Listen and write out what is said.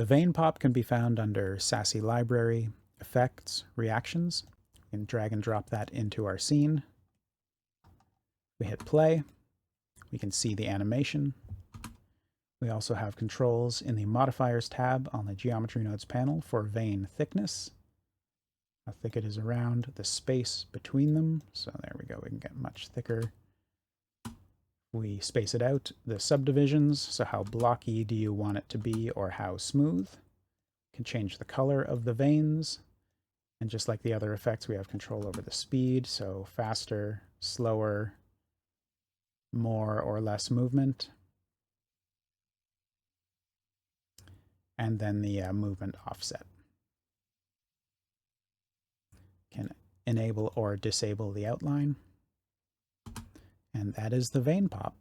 The vein pop can be found under SASSE Library, Effects, Reactions. We can drag and drop that into our scene. We hit play. We can see the animation. We also have controls in the Modifiers tab on the Geometry Nodes panel for vein thickness. How thick it is around the space between them. So there we go, we can get much thicker. We space it out, the subdivisions, so how blocky do you want it to be or how smooth. We can change the color of the veins. And just like the other effects, we have control over the speed, so faster, slower, more or less movement. And then the movement offset. Can enable or disable the outline. And that is the vein pop.